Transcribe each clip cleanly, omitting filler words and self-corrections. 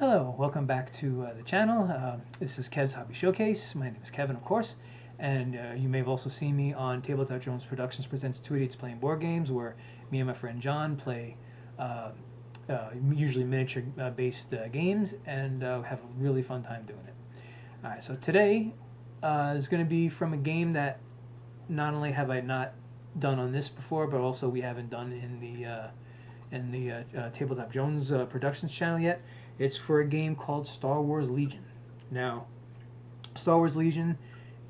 Hello, welcome back to the channel. This is Kev's Hobby Showcase. My name is Kevin, of course, and you may have also seen me on Tabletop Droids Productions Presents 2 Idiots Playing Board Games, where me and my friend John play usually miniature-based games and have a really fun time doing it. Alright, so today is going to be from a game that not only have I not done on this before, but also we haven't done in the Tabletop Jones Productions channel yet. It's for a game called Star Wars Legion. Now, Star Wars Legion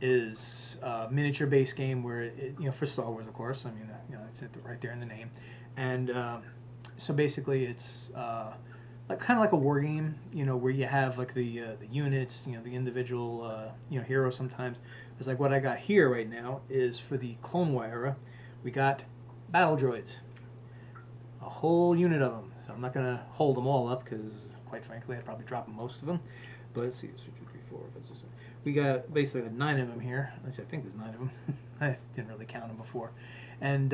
is a miniature-based game where for Star Wars, of course. I mean, it's right there in the name, and so basically, it's kind of like a war game. Where you have like the units, the individual heroes. Sometimes it's like what I got here right now is for the Clone War era. We got Battle Droids, a whole unit of them. So I'm not gonna hold them all up because, quite frankly, I'd probably drop most of them. But let's see, 1, 2, 3, 4, 5, 6, 7. We got basically 9 of them here. At least I think there's 9 of them. I didn't really count them before. And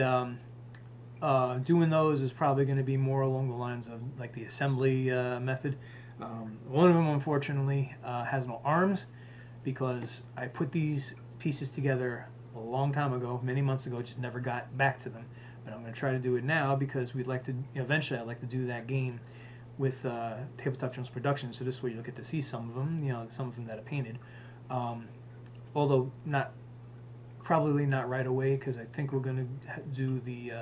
doing those is probably going to be more along the lines of like the assembly method. One of them, unfortunately, has no arms because I put these pieces together a long time ago, many months ago, just never got back to them. But I'm going to try to do it now because we'd like to, eventually I'd like to do that game with Tabletop Jones Productions, so this way you'll get to see some of them, some of them that I painted. Although probably not right away, because I think we're going to do the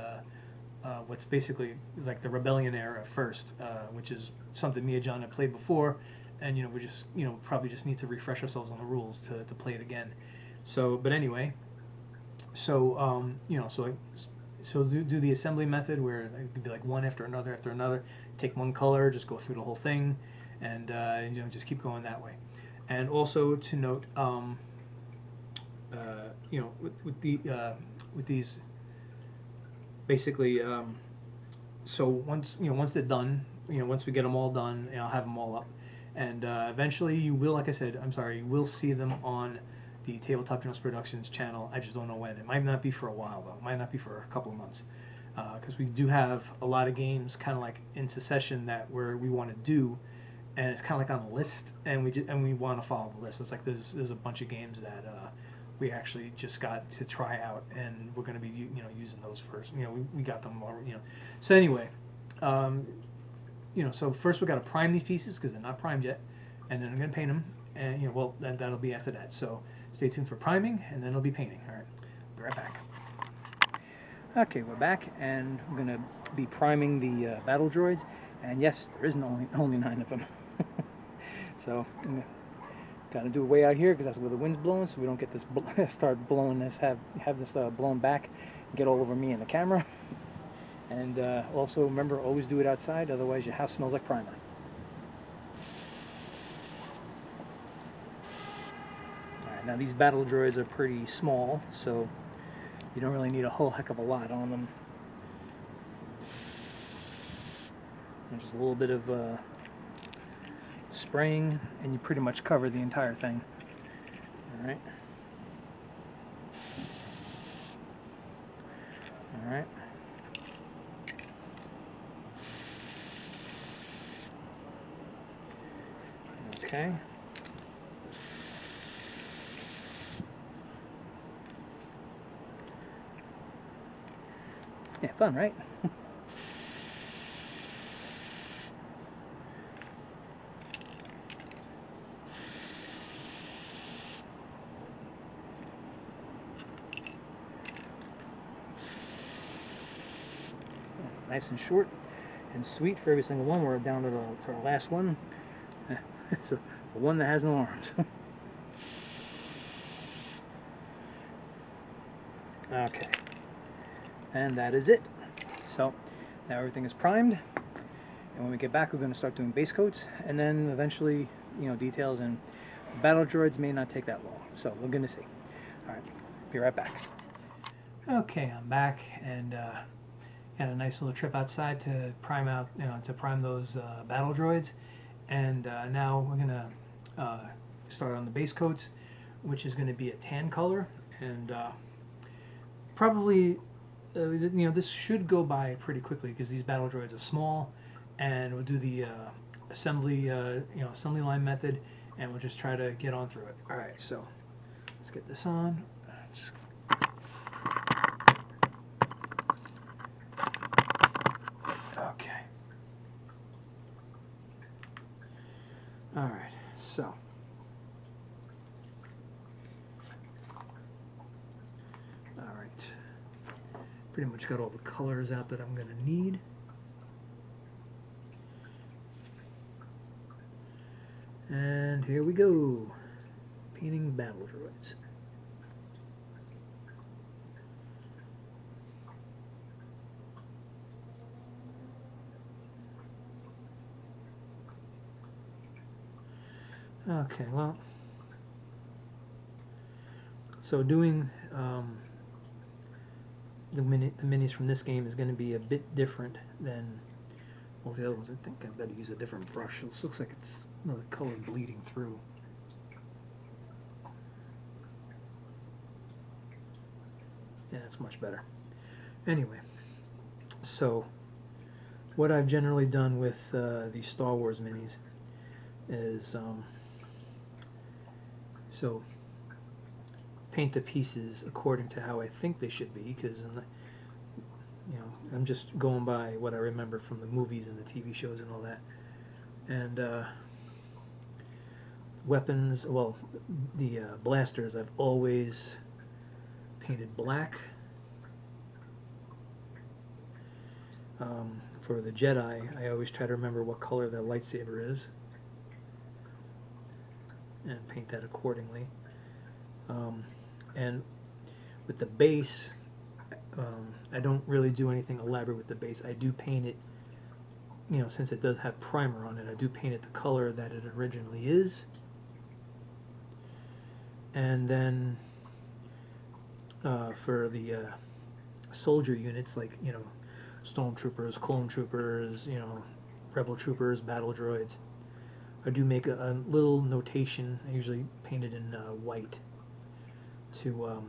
what's basically like the Rebellion era first, which is something me and John have played before, and we just probably just need to refresh ourselves on the rules to play it again. So, but anyway, so so do the assembly method where it could be like one after another. Take one color, just go through the whole thing, and just keep going that way. And also to note, with these, basically, so once they're done, once we get them all done, I'll have them all up, and eventually you will, like I said, you will see them on the Tabletop Jones Productions channel. I just don't know when. It might not be for a while, though. It might not be for a couple of months, because we do have a lot of games kind of like in succession that we want to do, and it's kind of like on the list, and we want to follow the list. It's like there's a bunch of games that we actually just got to try out, and we're going to be using those first. We got them already. So anyway, so first we got to prime these pieces because they're not primed yet, and then I'm going to paint them, and well, that'll be after that. So stay tuned for priming, and then it'll be painting. All right, be right back. Okay, we're back, and we're going to be priming the Battle Droids, and yes, there isn't only 9 of them. So got to do it way out here because that's where the wind's blowing, so we don't get this start blowing this, have this blown back, and get all over me and the camera. And also remember, always do it outside, otherwise your house smells like primer. Alright, now these Battle Droids are pretty small, so you don't really need a whole heck of a lot on them. And just a little bit of spraying, and you pretty much cover the entire thing. Alright. Alright. Okay. Yeah, fun, right? Nice and short and sweet for every single one. We're down to the last one. It's the one that has no arms. Okay, and that is it. So now everything is primed, and when we get back, we're going to start doing base coats, and then eventually, details. And Battle Droids may not take that long, so we're going to see. All right, be right back. Okay, I'm back, and had a nice little trip outside to prime those Battle Droids, and now we're gonna start on the base coats, which is going to be a tan color, and probably this should go by pretty quickly because these Battle Droids are small, and we'll do the assembly assembly line method, and we'll just try to get on through it. All right, so let's get this on. Okay. All right, so all right, pretty much got all the colors out that I'm going to need. And here we go, painting Battle Droids. Okay, well, so doing the minis from this game is going to be a bit different than all the other ones. I think I've got to use a different brush. This looks like it's the color bleeding through. Yeah, it's much better. Anyway, so what I've generally done with these Star Wars minis is so paint the pieces according to how I think they should be, because I'm just going by what I remember from the movies and the TV shows and all that. And weapons, well, the blasters I've always painted black. For the Jedi, I always try to remember what color their lightsaber is and paint that accordingly. And with the base, I don't really do anything elaborate with the base. I do paint it, since it does have primer on it, I do paint it the color that it originally is. And then for the soldier units, like, stormtroopers, clone troopers, rebel troopers, battle droids, I do make a little notation. I usually paint it in white to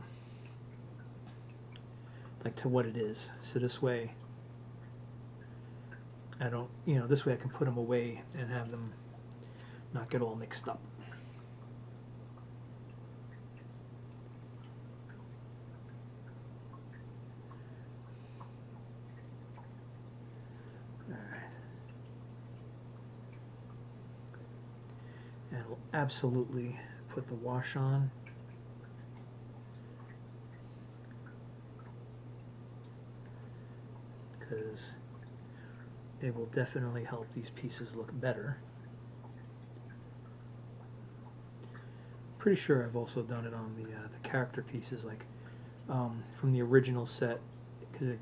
to what it is. So this way I don't, this way I can put them away and have them not get all mixed up. Alright. And we'll absolutely put the wash on. Because it will definitely help these pieces look better. Pretty sure I've also done it on the character pieces, like from the original set, because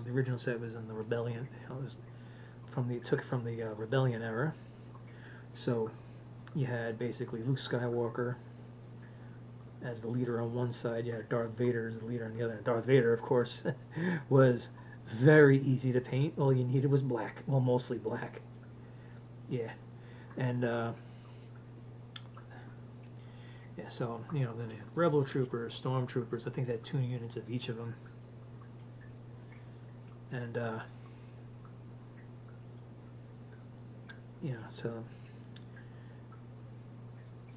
the original set was in the Rebellion. It was took it from the Rebellion era. So you had basically Luke Skywalker as the leader on one side. You had Darth Vader as the leader on the other. And Darth Vader, of course, was very easy to paint. All you needed was black. Well, mostly black. Yeah. And yeah, so then they had Rebel Troopers, Stormtroopers. I think they had 2 units of each of them. And so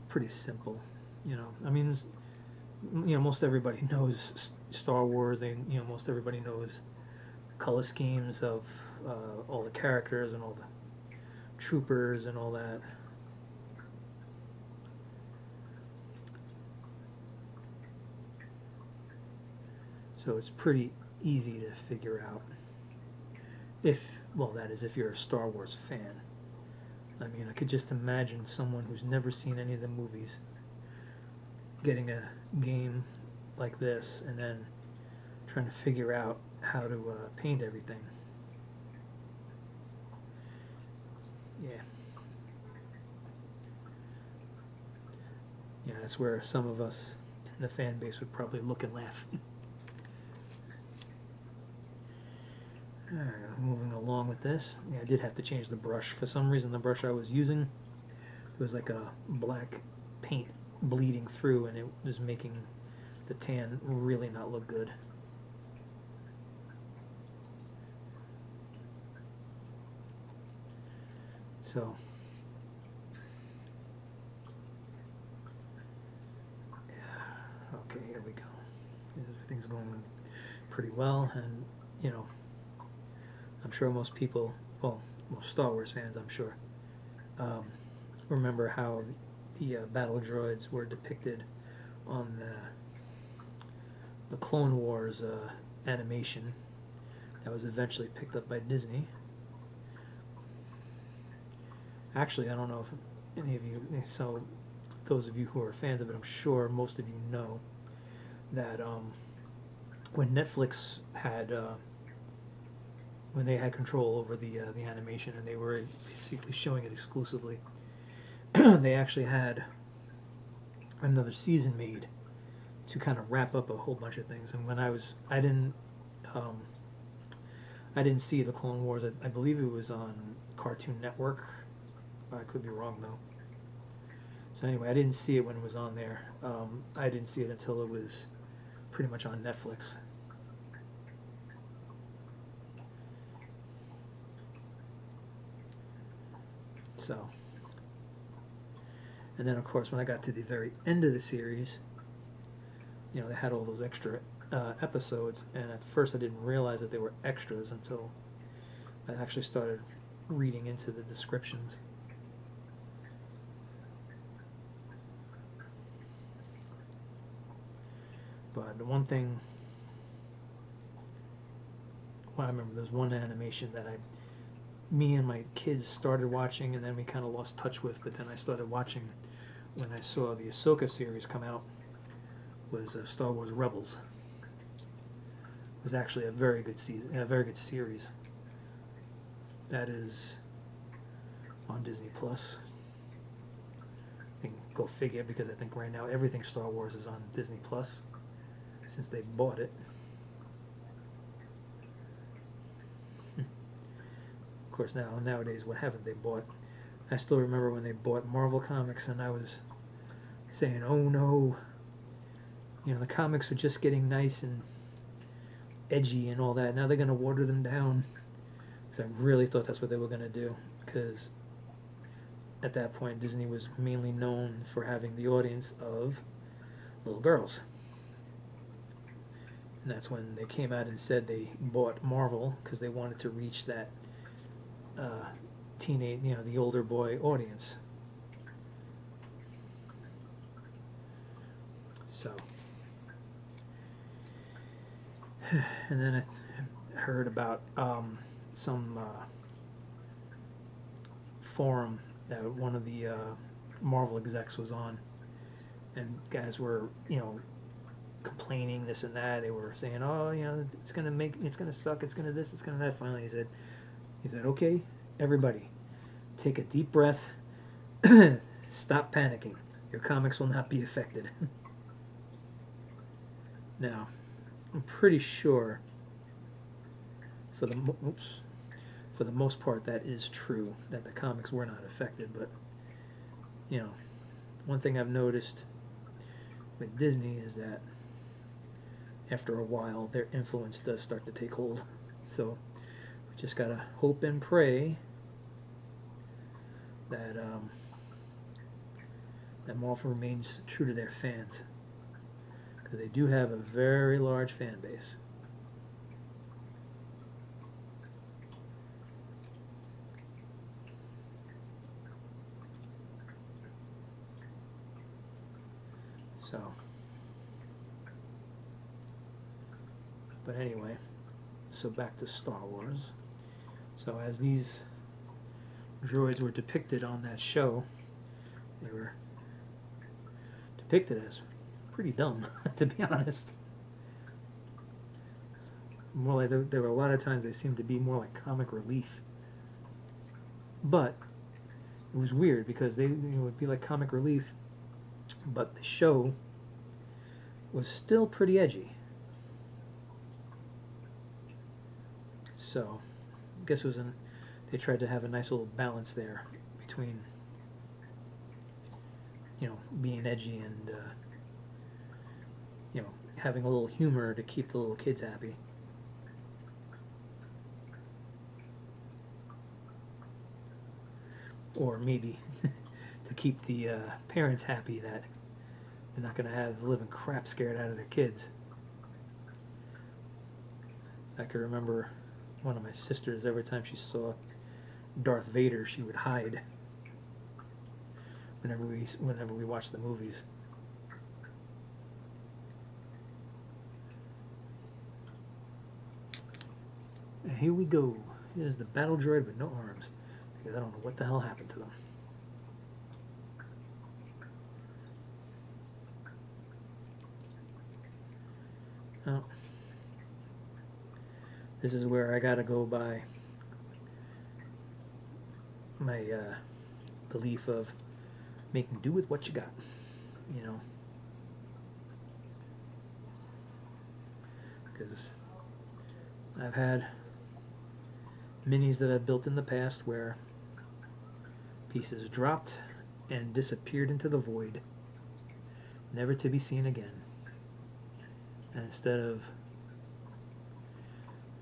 pretty simple. I mean, most everybody knows Star Wars. Most everybody knows color schemes of all the characters and all the troopers and all that. So it's pretty easy to figure out. That is, if you're a Star Wars fan. I mean, I could just imagine someone who's never seen any of the movies getting a game like this and then trying to figure out how to paint everything. Yeah. Yeah, that's where some of us in the fan base would probably look and laugh. Alright, moving along with this. Yeah, I did have to change the brush. For some reason, the brush I was using, it was like a black paint bleeding through, and it was making the tan really not look good. So Okay, here we go. Everything's going pretty well, and you know, I'm sure most people, well, most Star Wars fans, I'm sure, um, remember how the Battle Droids were depicted on the Clone Wars animation that was eventually picked up by Disney. Actually, I don't know if any of you, so those of you who are fans of it, I'm sure most of you know that when Netflix had when they had control over the animation and they were basically showing it exclusively, they actually had another season made to kind of wrap up a whole bunch of things. And when um, I didn't see the Clone Wars. I believe it was on Cartoon Network. I could be wrong though. So anyway, I didn't see it when it was on there. I didn't see it until it was pretty much on Netflix. So, and then of course when I got to the very end of the series, you know, they had all those extra episodes, and at first I didn't realize that they were extras until I actually started reading into the descriptions. But the one thing, well, I remember there's one animation that me and my kids started watching, and then we kind of lost touch with. But then I started watching when I saw the Ahsoka series come out. Was Star Wars Rebels. It was actually a very good season, a very good series. That is on Disney Plus. Go figure, because I think right now everything Star Wars is on Disney Plus since they bought it. Of course, nowadays, what haven't they bought? I still remember when they bought Marvel Comics, and I was saying, "Oh no, you know, the comics are just getting nice and edgy and all that. Now they're going to water them down." Because I really thought that's what they were going to do. Because at that point, Disney was mainly known for having the audience of little girls. And that's when they came out and said they bought Marvel because they wanted to reach that teenage, you know, the older boy audience. So, and then I heard about some forum that one of the Marvel execs was on, and guys were, you know, complaining this and that. They were saying, "Oh, you know, it's gonna suck, it's gonna this, it's gonna that." Finally, he said, "Okay, everybody, take a deep breath, stop panicking. Your comics will not be affected." Now, I'm pretty sure for for the most part that is true, that the comics were not affected. But you know, one thing I've noticed with Disney is that after a while their influence does start to take hold. So we just gotta hope and pray that that Marvel remains true to their fans, because they do have a very large fan base. So, but anyway, so back to Star Wars. So as these droids were depicted on that show, they were depicted as pretty dumb, to be honest. More like there were a lot of times they seemed to be more like comic relief. But it was weird because they, you know, would be like comic relief, but the show was still pretty edgy. So I guess it was they tried to have a nice little balance there between, you know, being edgy and you know, having a little humor to keep the little kids happy. Or maybe to keep the parents happy that, They're not going to have the living crap scared out of their kids. I can remember one of my sisters, every time she saw Darth Vader, she would hide whenever we watched the movies. And here we go. Here's the Battle Droid with no arms, because I don't know what the hell happened to them. Oh. This is where I gotta go by my belief of making do with what you got, you know. Because I've had minis that I've built in the past where pieces dropped and disappeared into the void, never to be seen again. And instead of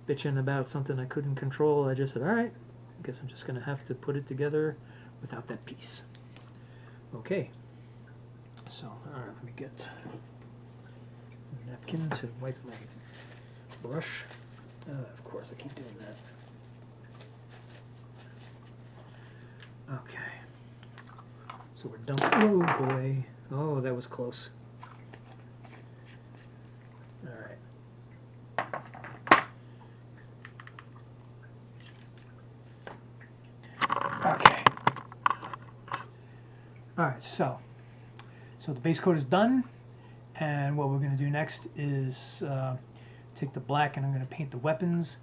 bitching about something I couldn't control, I just said, alright, I guess I'm just going to have to put it together without that piece. Okay. So, alright, let me get a napkin to wipe my brush. Of course, I keep doing that. Okay. So we're done. Oh boy. Oh, that was close. Alright. Okay. Alright, so the base coat is done, and what we're going to do next is take the black and I'm going to paint the weapons,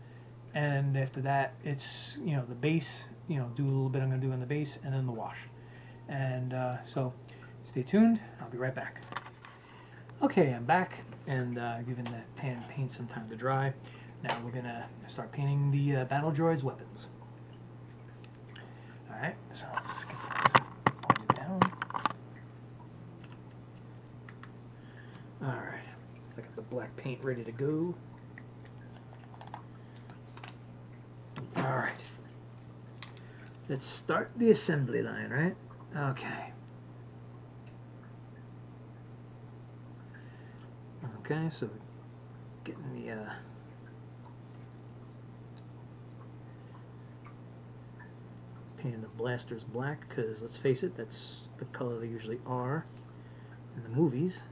and after that it's, you know, the base, you know, do a little bit I'm going to do on the base, and then the wash. And so stay tuned, I'll be right back. Okay, I'm back, and giving that tan paint some time to dry. Now we're going to start painting the Battle Droids weapons. Alright, so let's get this pointed down. Alright, I got the black paint ready to go. Alright, let's start the assembly line, right? Okay. Okay, so getting the painting the blasters black, because let's face it, that's the color they usually are in the movies.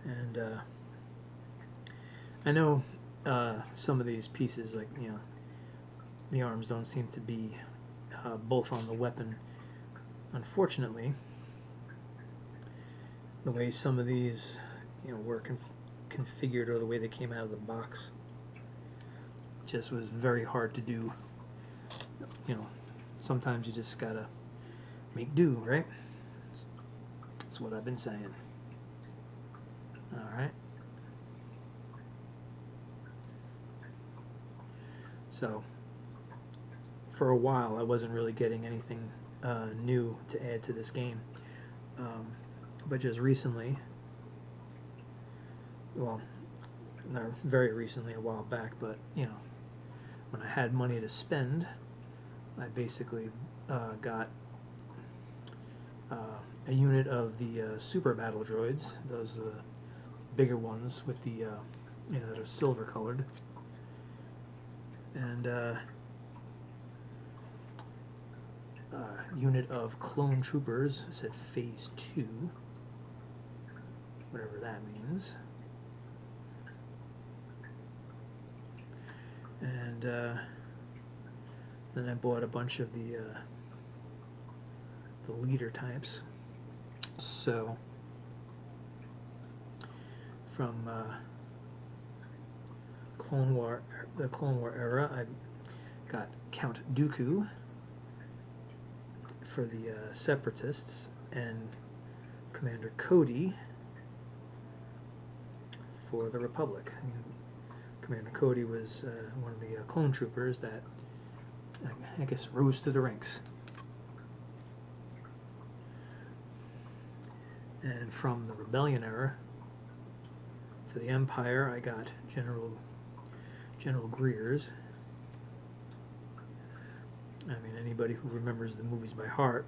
And I know some of these pieces, like, you know, the arms don't seem to be both on the weapon. Unfortunately, the way some of these, you know, were configured, or the way they came out of the box, just was very hard to do. You know, sometimes you just gotta make do, right? That's what I've been saying. Alright. So, for a while I wasn't really getting anything new to add to this game. But just recently, well, not very recently, a while back, but, you know, when I had money to spend, I basically got a unit of the Super Battle Droids, those bigger ones with the, you know, that are silver colored, and unit of Clone Troopers, it said Phase 2, whatever that means. And then I bought a bunch of the leader types. So from the Clone War era, I got Count Dooku for the Separatists, and Commander Cody for the Republic. Commander Cody was one of the clone troopers that, I guess, rose to the ranks. And from the Rebellion era, for the Empire, I got General Greers. I mean, anybody who remembers the movies by heart,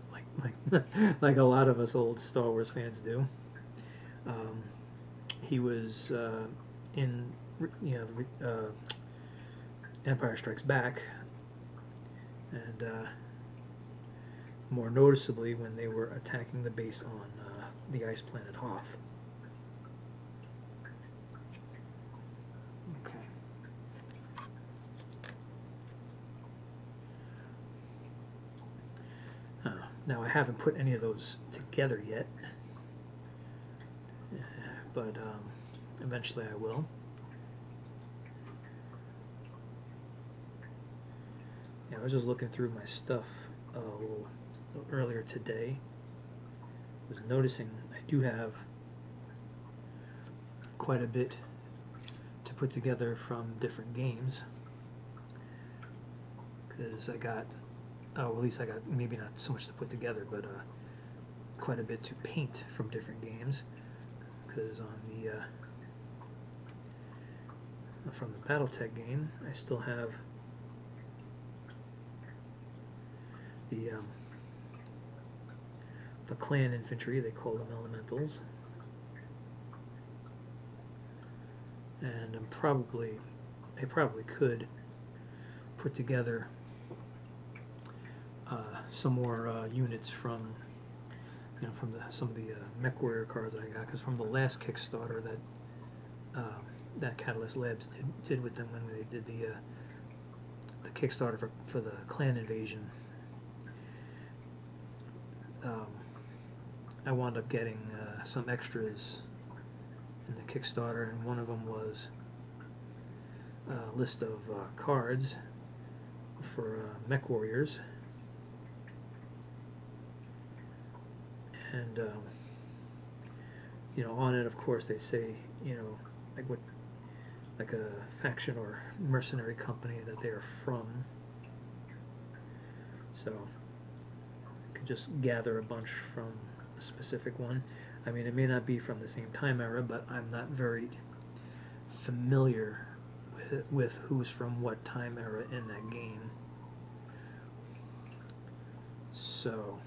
like a lot of us old Star Wars fans do. He was in Empire Strikes Back, and more noticeably when they were attacking the base on the ice planet Hoth. Okay. Now I haven't put any of those together yet, but eventually I will. Yeah, I was just looking through my stuff a little earlier today. I was noticing I do have quite a bit to put together from different games, because I got, at least I got, maybe not so much to put together, but quite a bit to paint from different games, because on the from the Battletech game I still have the clan infantry, they call them elementals, and I probably could put together some more units from some of the Mech Warrior cards that I got, because from the last Kickstarter that Catalyst Labs did with them when they did the Kickstarter for the clan invasion, I wound up getting some extras in the Kickstarter, and one of them was a list of cards for Mech Warriors, and on it, of course, they say like a faction or mercenary company that they are from. So I could just gather a bunch from a specific one. I mean, it may not be from the same time era, but I'm not very familiar with who's from what time era in that game. So,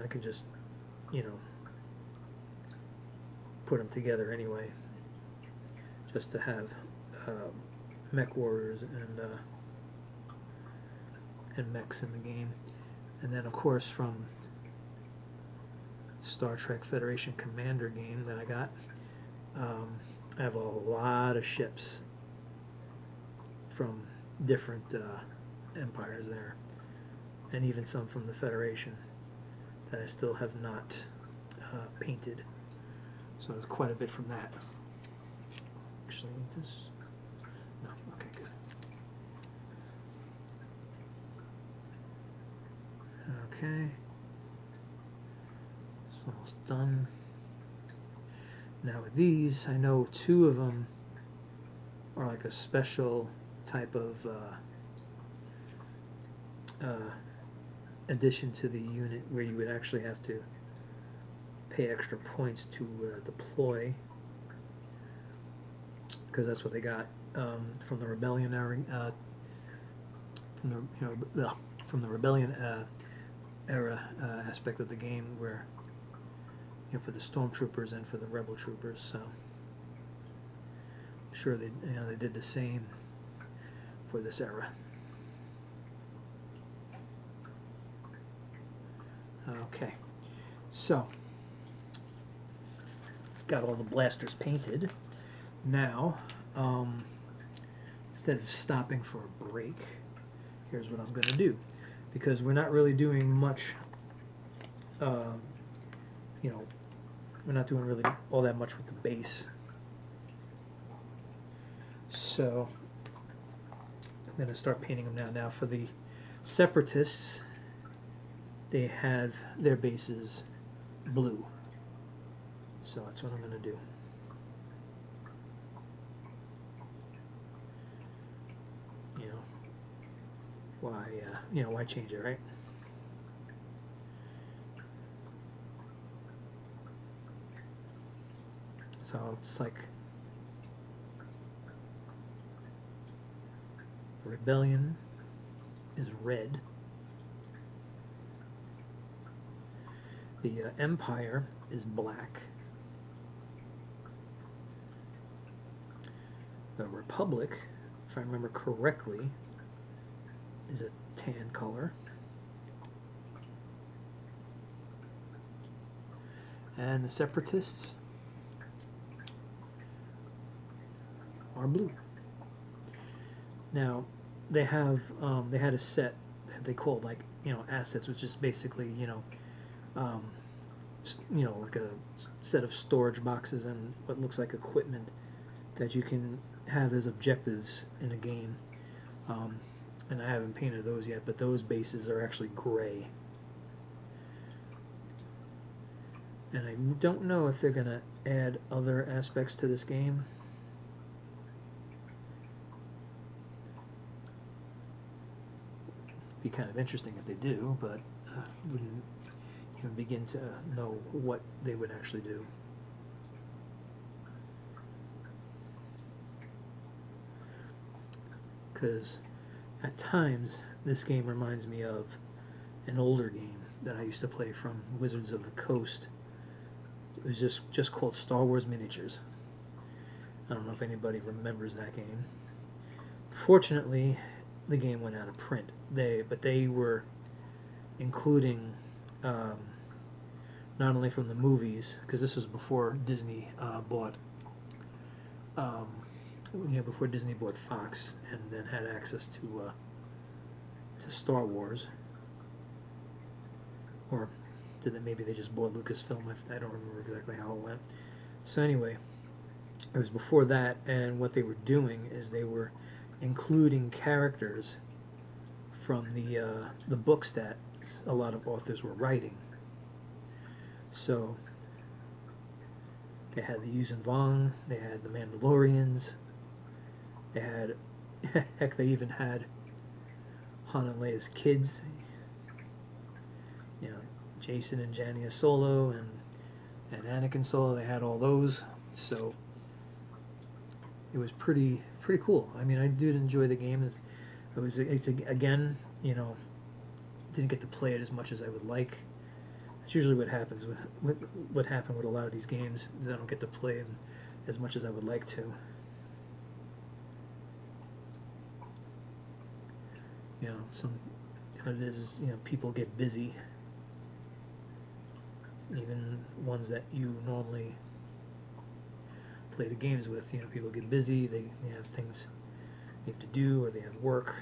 I can just, put them together anyway, just to have Mech Warriors and mechs in the game. And then, of course, from Star Trek Federation Commander game that I got, I have a lot of ships from different empires there, and even some from the Federation that I still have not painted. So there's quite a bit from that. Actually, this. No, okay, good. Okay. It's almost done. Now with these, I know two of them are like a special type of addition to the unit, where you would actually have to pay extra points to deploy, because that's what they got from the Rebellion era, from the Rebellion era aspect of the game, where for the Stormtroopers and for the Rebel Troopers. So I'm sure they did the same for this era. Okay, so got all the blasters painted. Now, instead of stopping for a break, here's what I'm going to do, because we're not really doing much. We're not doing really all that much with the base. So I'm going to start painting them now. Now for the Separatists, they have their bases blue. So that's what I'm going to do. Why change it, right? So it's like Rebellion is red. The Empire is black. The Republic, if I remember correctly, is a tan color. And the Separatists are blue. Now, they had a set that they called, like, assets, which is basically, like a set of storage boxes and what looks like equipment that you can have as objectives in a game. And I haven't painted those yet, but those bases are actually gray. And I don't know if they're going to add other aspects to this game. Be kind of interesting if they do, but wouldn't even begin to know what they would actually do. Because at times this game reminds me of an older game that I used to play from Wizards of the Coast. It was just called Star Wars Miniatures. I don't know if anybody remembers that game. Fortunately, the game went out of print. But they were including not only from the movies, because this was before Disney bought before Disney bought Fox and then had access to Star Wars, or maybe they just bought Lucasfilm. I don't remember exactly how it went. So anyway, it was before that, and what they were doing is they were including characters from the books that a lot of authors were writing. So they had the Yuuzhan Vong, they had the Mandalorians, they had, heck, they even had Han and Leia's kids, Jason and Jania Solo and Anakin Solo. They had all those, so it was pretty cool. I mean, I did enjoy the game. Again, didn't get to play it as much as I would like. That's usually what happens with what happened with a lot of these games, is I don't get to play them as much as I would like to. It is, people get busy, even ones that you normally play the games with. People get busy, they have things they have to do, or they have work,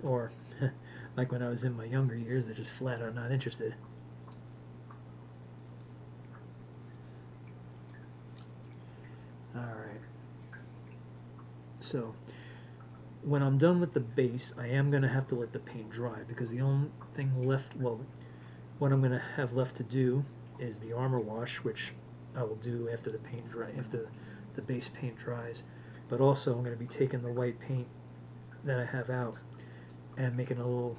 or like when I was in my younger years, they're just flat out not interested. Alright, so when I'm done with the base, I am going to have to let the paint dry, because the only thing left, what I'm going to have left to do is the armor wash, which I will do after the paint after the base paint dries. But also I'm going to be taking the white paint that I have out and making a little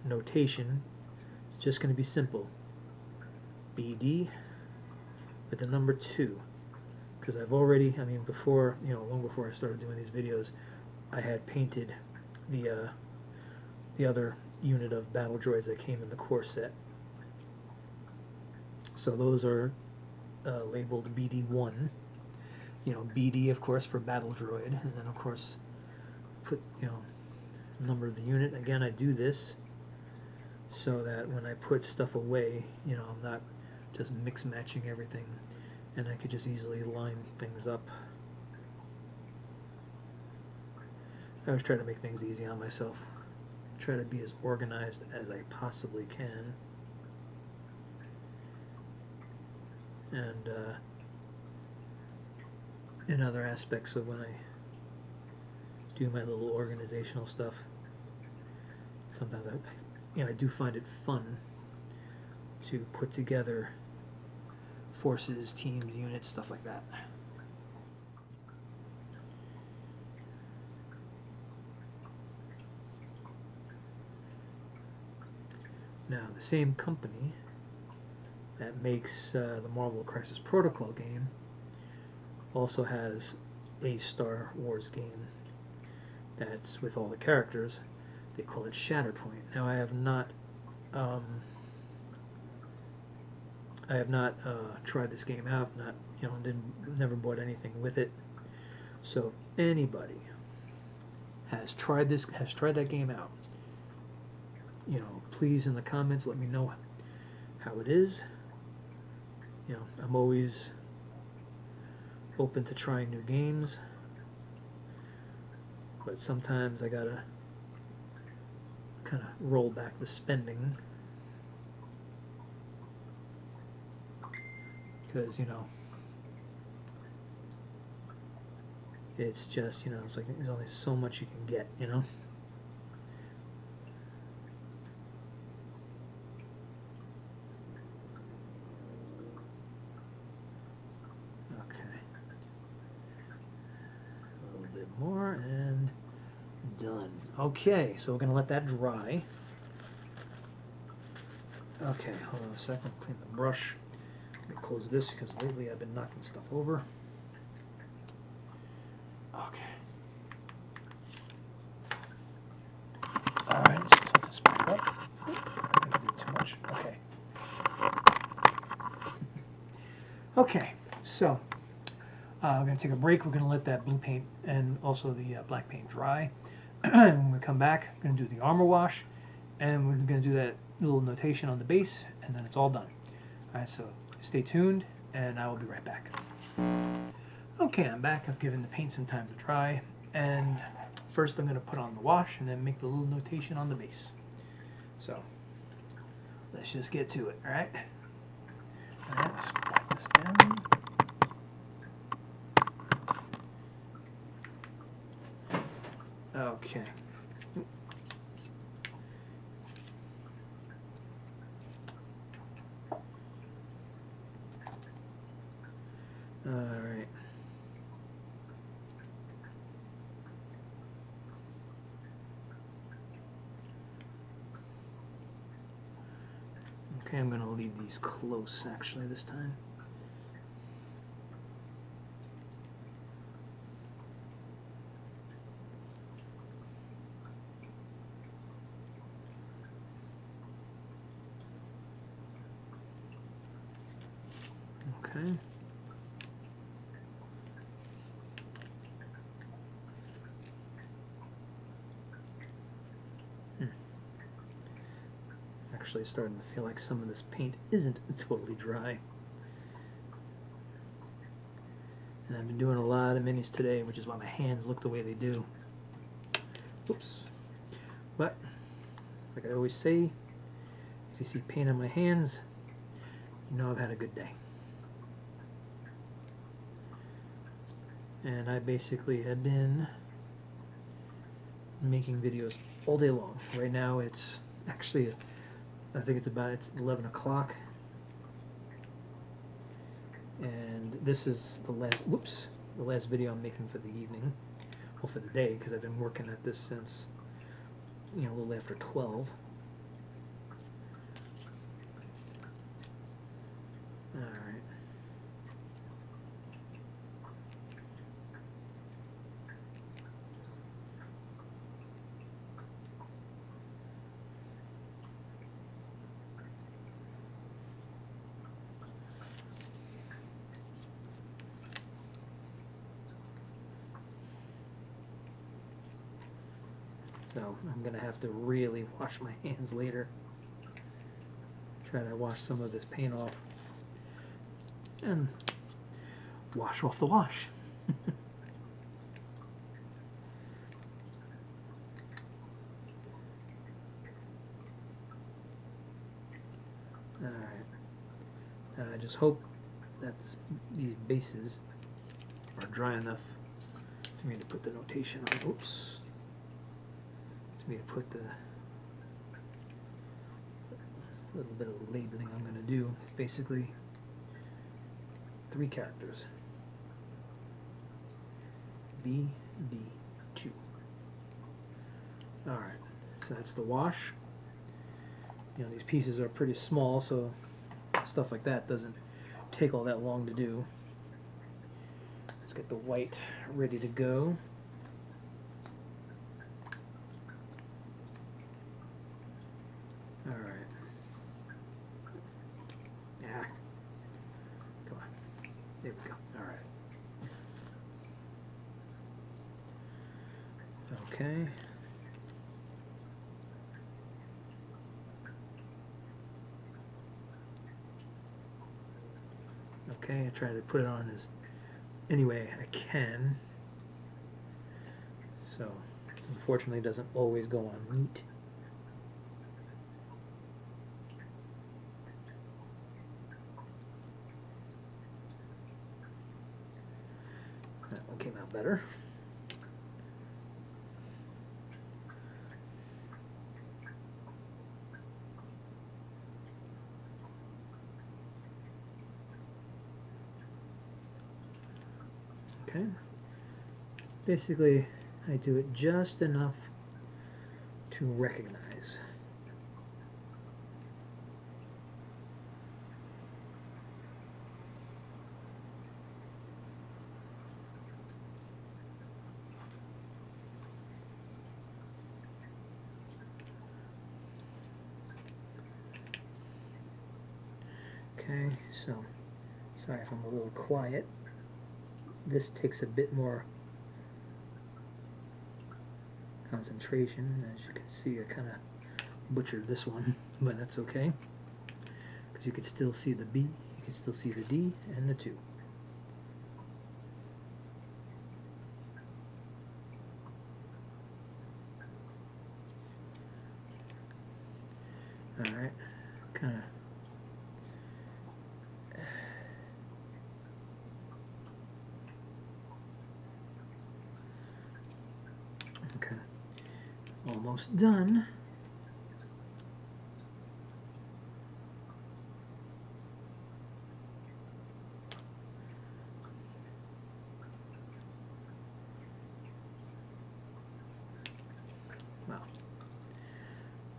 notation. It's just going to be simple. BD with the number 2. Because I've already, before, long before I started doing these videos, I had painted the other unit of Battle Droids that came in the core set. So those are labeled BD1. BD, of course, for Battle Droid, and then of course put number of the unit. Again, I do this so that when I put stuff away, I'm not just mix matching everything, and I could just easily line things up. I always try to make things easy on myself. Try to be as organized as I possibly can. And in other aspects of when I do my little organizational stuff, sometimes I do find it fun to put together forces, teams, units, stuff like that. Now, the same company that makes the Marvel Crisis Protocol game also has a Star Wars game that's with all the characters. They call it Shatterpoint. Now I have not tried this game out. Never bought anything with it. So if anybody has tried that game out, please in the comments let me know how it is. I'm always open to trying new games, but sometimes I gotta kind of roll back the spending because it's just it's like there's only so much you can get. Okay, a little bit more and done. Okay, so we're gonna let that dry. Okay, hold on a second, clean the brush. Let me close this because lately I've been knocking stuff over. Okay. Alright, let's set this back up. I think I did too much. Okay. Okay, so we're going to take a break. We're going to let that blue paint and also the black paint dry. And when we come back, we're going to do the armor wash, and we're going to do that little notation on the base, and then it's all done. Alright, so stay tuned, and I will be right back. Okay, I'm back. I've given the paint some time to dry, and first I'm going to put on the wash and then make the little notation on the base. So let's just get to it, alright? Alright, let's put this down. Okay. Alright. Okay, I'm going to leave these close actually this time. Okay. Actually starting to feel like some of this paint isn't totally dry. And I've been doing a lot of minis today, which is why my hands look the way they do. Oops. But, like I always say, if you see paint on my hands, you know I've had a good day. And I basically have been making videos all day long. Right now it's actually, I think it's 11 o'clock. And this is the last video I'm making for the evening, well, for the day, because I've been working at this since, a little after 12. Alright. So I'm going to have to really wash my hands later. Try to wash some of this paint off. And wash off the wash. Alright. I just hope that these bases are dry enough for me to put the notation on. Oops. For me to put the little bit of labeling I'm going to do. It's basically 3 characters. BB2. Alright, so that's the wash. These pieces are pretty small, so stuff like that doesn't take all that long to do. Let's get the white ready to go. All right. Yeah. Come on. There we go. All right. Okay. Okay, I try to put it on as any way I can. So, unfortunately, it doesn't always go on neat. That one came out better. Okay. Basically, I do it just enough to recognize. Okay, so sorry if I'm a little quiet. This takes a bit more concentration. As you can see, I kind of butchered this one, but that's okay, because you could still see the B, you can still see the D and the 2. Alright, kind of okay, almost done. Well,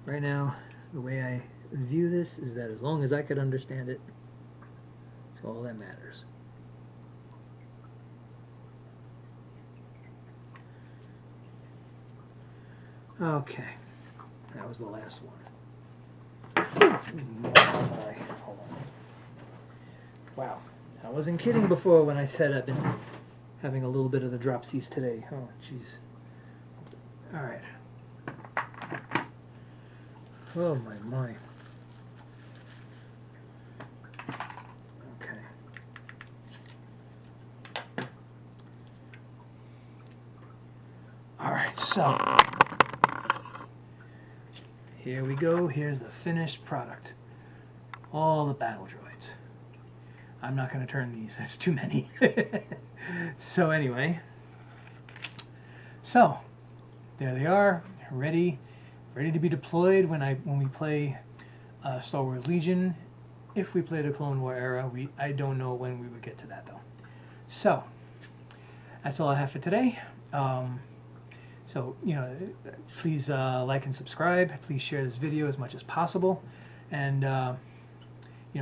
right now, the way I view this is that as long as I could understand it, it's all that matters. Okay, that was the last one. Hold on. Wow, I wasn't kidding before when I said I've been having a little bit of the dropsies today. Oh, jeez. All right. Oh my. Okay. All right, so here we go. Here's the finished product. All the Battle Droids. I'm not going to turn these. That's too many. So anyway, so there they are, ready to be deployed when we play Star Wars Legion. If we play the Clone War era, I don't know when we would get to that though. So that's all I have for today. So please like and subscribe. Please share this video as much as possible, and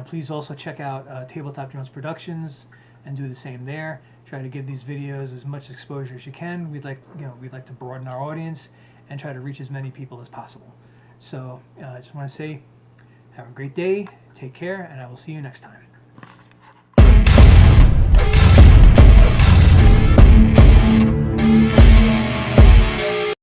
please also check out Tabletop Drones Productions and do the same there. Try to give these videos as much exposure as you can. We'd like to broaden our audience and try to reach as many people as possible. So I just want to say, have a great day, take care, and I will see you next time.